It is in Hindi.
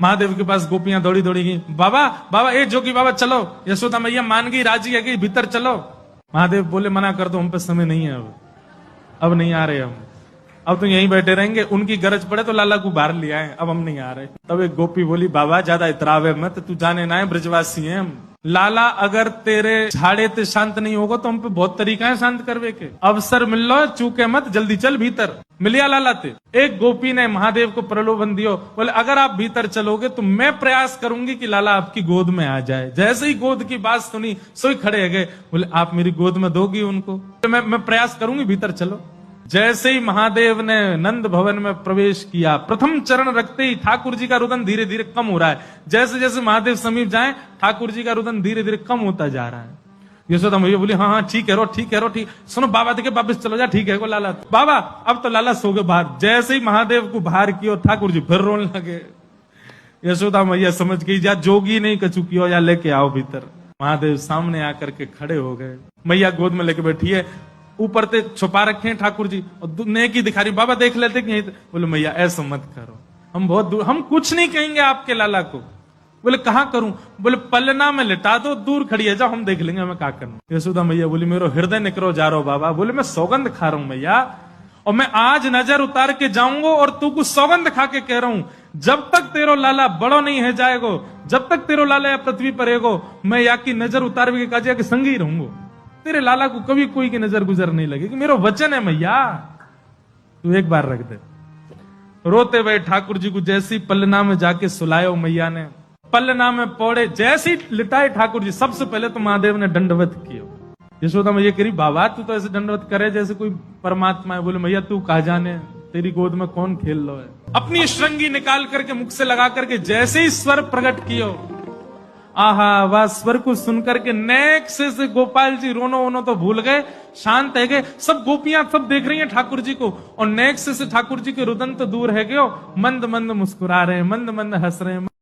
महादेव के पास गोपियां दौड़ी दौड़ी गई, बाबा बाबा ए जोगी बाबा चलो। यशोदा मैया मान गई, राजी है कि भीतर चलो। महादेव बोले मना कर दो, हम पे समय नहीं है, अब नहीं आ रहे हम, अब तो यहीं बैठे रहेंगे, उनकी गरज पड़े तो लाला को बाहर ले आए, अब हम नहीं आ रहे। तब एक गोपी बोली, बाबा ज्यादा इतरावे मत, तू जाने ना है ब्रजवासी है हम। लाला अगर तेरे झाड़े ते शांत नहीं होगा तो हम पे बहुत तरीका है शांत करवे के, अवसर मिल लो, चूके मत, जल्दी चल भीतर। मिलिया लाला ते। एक गोपी ने महादेव को प्रलोभन दियो, बोले अगर आप भीतर चलोगे तो मैं प्रयास करूंगी कि लाला आपकी गोद में आ जाए। जैसे ही गोद की बात सुनी सोई खड़े गए, बोले आप मेरी गोद में दोगी उनको? तो मैं प्रयास करूंगी, भीतर चलो। जैसे ही महादेव ने नंद भवन में प्रवेश किया, प्रथम चरण रखते ही ठाकुर जी का रुदन धीरे धीरे कम हो रहा है। जैसे जैसे महादेव समीप जाए, ठाकुर जी का रुदन धीरे धीरे कम होता जा रहा है। यशोदा मैया बोली, हाँ हाँ ठीक है रो, ठीक है रो, ठीक। सुनो बाबा देखे वापिस चलो जा, ठीक है को लाला। बाबा अब तो लाला सो गए बाहर। जैसे ही महादेव को बाहर किया, ठाकुर जी फिर रोने लगे। यशोदा मैया समझ गई, जा जोगी नहीं कछु कियो, या लेके आओ भीतर। महादेव सामने आकर के खड़े हो गए, मैया गोद में लेके बैठी है, ऊपर ते छुपा रखे हैं ठाकुर जी, और नेकी दिखा रही, बाबा देख लेते कि बोले मैया ऐसा मत करो, हम बहुत दूर, हम कुछ नहीं कहेंगे आपके लाला को। बोले कहां करूं? बोले पलना में लिटा दो, दूर खड़ी है, जाओ हम देख लेंगे हमें क्या करना। यशोदा मैया बोली, मेरा हृदय निकरो जा रहा बाबा। बोले मैं सौगंध खा रहा हूं मैया, और मैं आज नजर उतार के जाऊंगा, और तू कुछ सौगंध खा के कह रहा हूं, जब तक तेरो लाला बड़ो नहीं है जाएगो, जब तक तेरो लाला या पृथ्वी पर रहेगो, मैं या की नजर उतार के काजिया के संग ही रहूंगा। तेरे लाला को कभी कोई की नजर गुजर नहीं लगेगी, मेरा वचन है मैया, तू एक बार रख दे। रोते हुए ठाकुर जी को जैसी पलना में जाके सुलायो मैया ने, पलना में पौड़े जैसी लिटाए ठाकुर जी, सबसे पहले तो महादेव ने दंडवत किया। यशोदा मैया कह रही, बाबा तू तो ऐसे दंडवत करे जैसे कोई परमात्मा है। बोले मैया तू कहा जाने, तेरी गोद में कौन खेल लो है। अपनी श्रृंगी निकाल करके मुख से लगा करके जैसे ही स्वर प्रकट कियो, आहा वह स्वर को सुनकर के नेक से गोपाल जी रोनो वोनो तो भूल गए, शांत है गए। सब गोपियां सब देख रही हैं ठाकुर जी को, और नेक से ठाकुर जी के रुदन तो दूर है गयो, मंद मंद मुस्कुरा रहे हैं, मंद मंद हंस रहे हैं।